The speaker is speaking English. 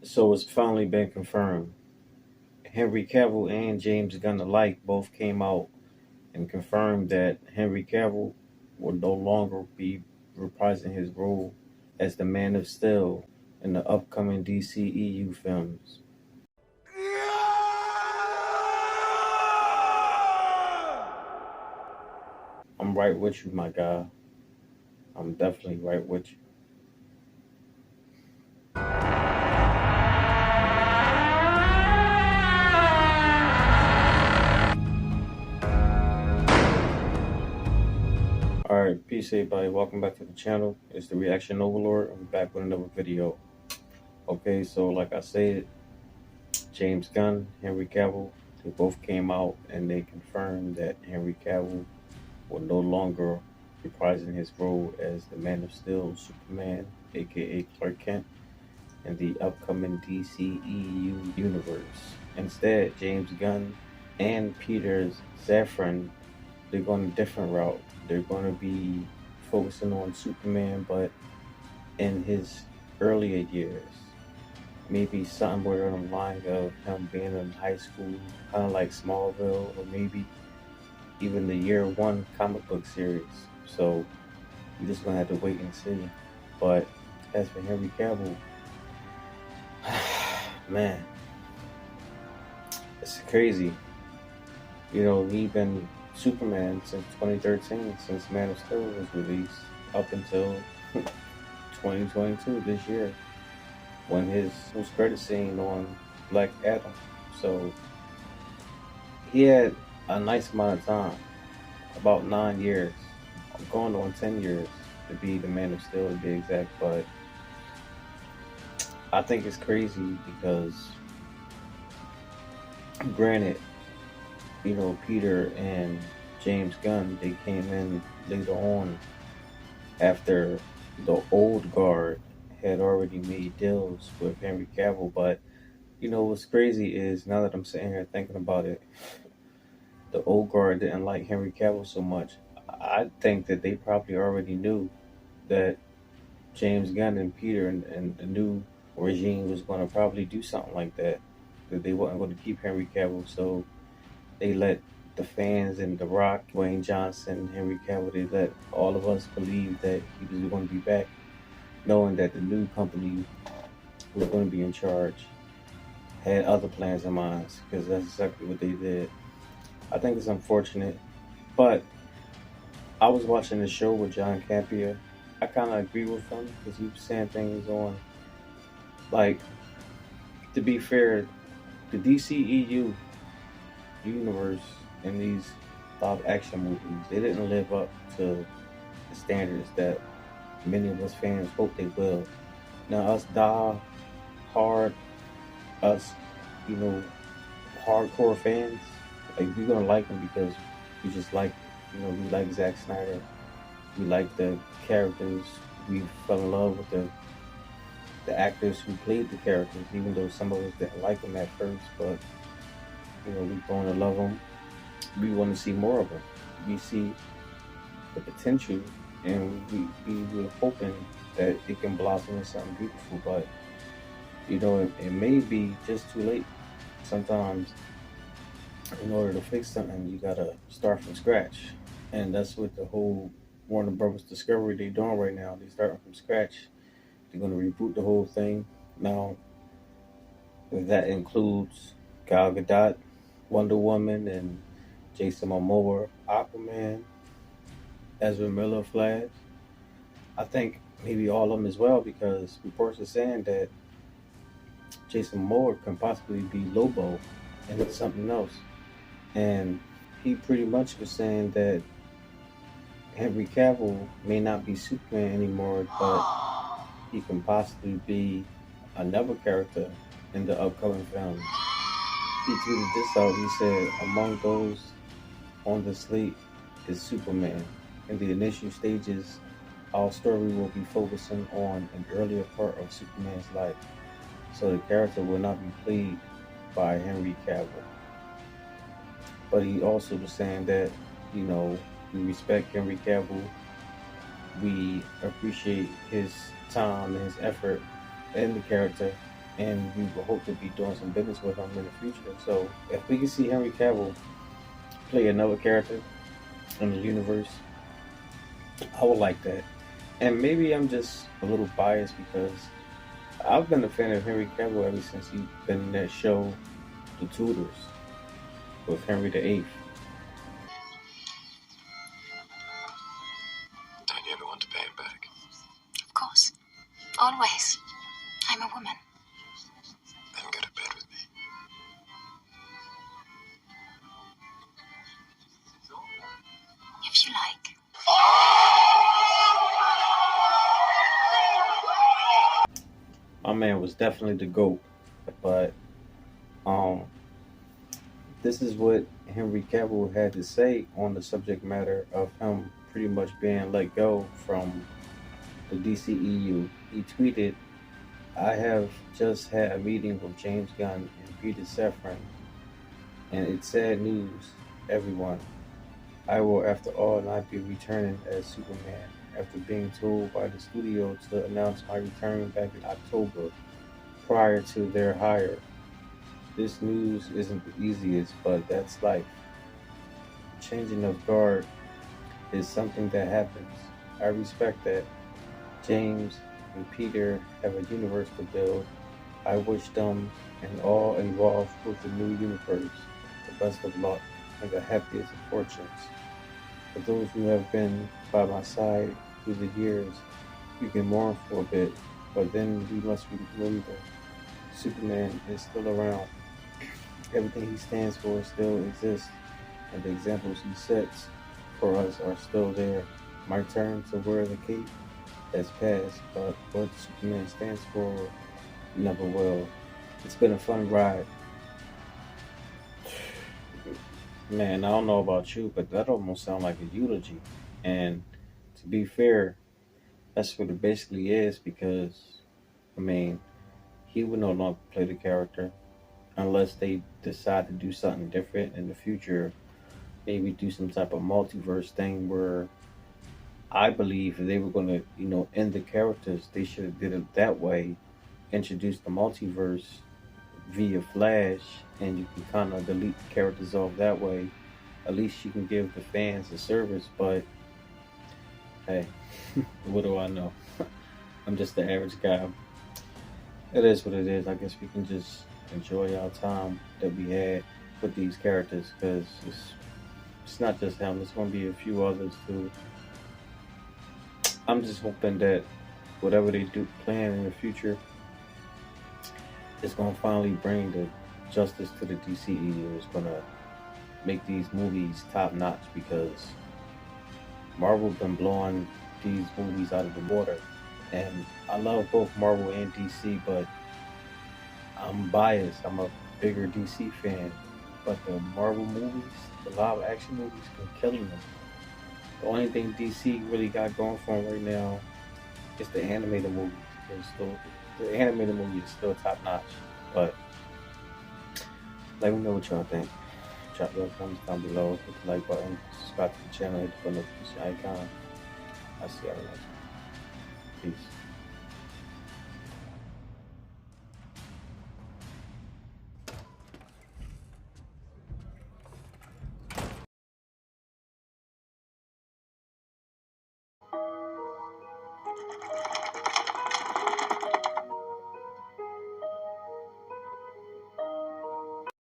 So it's finally been confirmed. Henry Cavill and James Gunn alike both came out and confirmed that Henry Cavill will no longer be reprising his role as the Man of Steel in the upcoming DCEU films. I'm right with you, my guy. I'm definitely right with you. Alright, peace everybody. Welcome back to the channel. It's the Reaction Overlord. I'm back with another video. Okay, so like I said, James Gunn, Henry Cavill, they both came out and they confirmed that Henry Cavill will no longer reprising his role as the Man of Steel, Superman, aka Clark Kent, in the upcoming DCEU universe. Instead, James Gunn and Peter Safran, they're going a different route. They're going to be focusing on Superman, but in his earlier years. Maybe somewhere on the line of him being in high school, kind of like Smallville, or maybe even the year one comic book series. So you're just gonna have to wait and see. But as for Henry Cavill, man, it's crazy. You know, he's been Superman since 2013, since Man of Steel was released, up until 2022 this year, when his post credit scene on Black Adam. So he had a nice amount of time, about 9 years, going on 10 years to be the Man of Steel to be exact. But I think it's crazy because, granted, you know, Peter and James Gunn, they came in later on after the old guard had already made deals with Henry Cavill. But you know what's crazy is, now that I'm sitting here thinking about it, the old guard didn't like Henry Cavill so much. I think that they probably already knew that James Gunn and Peter and the new regime was going to probably do something like that. That they weren't going to keep Henry Cavill, so they let the fans and The Rock, Dwayne Johnson, Henry Cavill, they let all of us believe that he was going to be back, knowing that the new company was going to be in charge, had other plans in mind, because that's exactly what they did. I think it's unfortunate, but I was watching the show with John Campia. I kind of agree with him because he was saying things on, like, to be fair, the DCEU universe in these live action movies, they didn't live up to the standards that many of us fans hope they will. Now, us die hard, us, you know, hardcore fans, like, we're gonna like them because we just like, you know, we like Zack Snyder, we like the characters, we fell in love with the actors who played the characters, even though some of us didn't like them at first. But you know, we're going to love them. We want to see more of them. We see the potential, and we're hoping that it can blossom into something beautiful. But you know, it may be just too late. Sometimes, in order to fix something, you gotta start from scratch, and that's what the whole Warner Brothers Discovery they're doing right now. They're starting from scratch. They're gonna reboot the whole thing. Now, that includes Gal Gadot, Wonder Woman, and Jason Momoa, Aquaman, Ezra Miller, Flash. I think maybe all of them as well, because reports are saying that Jason Momoa can possibly be Lobo and something else. And he pretty much was saying that Henry Cavill may not be Superman anymore, but he can possibly be another character in the upcoming film. He tweeted this out. He said, among those on the slate is Superman. In the initial stages, our story will be focusing on an earlier part of Superman's life, so the character will not be played by Henry Cavill. But he also was saying that, you know, we respect Henry Cavill, we appreciate his time and his effort in the character, and we will hope to be doing some business with him in the future. So if we can see Henry Cavill play another character in the universe, I would like that. And maybe I'm just a little biased because I've been a fan of Henry Cavill ever since he been in that show, The Tudors, with Henry VIII. Don't you ever want to pay him back? Of course. Always. I'm a woman. Then go to bed with me. If you like. My man was definitely the GOAT, but um, this is what Henry Cavill had to say on the subject matter of him pretty much being let go from the DCEU. He tweeted, "I have just had a meeting with James Gunn and Peter Safran, and it's sad news, everyone. I will, after all, not be returning as Superman after being told by the studio to announce my return back in October prior to their hire. This news isn't the easiest, but that's life. Changing of guard is something that happens. I respect that. James and Peter have a universe to build. I wish them and all involved with the new universe the best of luck and the happiest of fortunes. For those who have been by my side through the years, you can mourn for a bit, but then we must remember Superman is still around. Everything he stands for still exists, and the examples he sets for us are still there. My turn to wear the cape has passed, but what Superman stands for never will. It's been a fun ride." Man, I don't know about you, but that almost sounds like a eulogy. And to be fair, that's what it basically is because, I mean, he would no longer play the character unless they decide to do something different in the future. Maybe do some type of multiverse thing where I believe if they were going to, end the characters, they should have did it that way. Introduce the multiverse via Flash, and you can kind of delete the characters off that way. At least you can give the fans a service. But hey, what do I know? I'm just the average guy. It is what it is. I guess we can just enjoy our time that we had with these characters because it's not just him. It's going to be a few others too. I'm just hoping that whatever they do plan in the future is going to finally bring the justice to the DCEU. It's going to make these movies top notch because Marvel been blowing these movies out of the water. And I love both Marvel and DC, but I'm biased. I'm a bigger DC fan. But the Marvel movies, the live action movies, been killing them. The only thing DC really got going for them right now is the animated movies. The animated movie is still top notch. But let me know what y'all think. Drop your comments down below. Hit the like button. Subscribe to the channel. Hit the notification icon. I'll see y'all next time. Peace.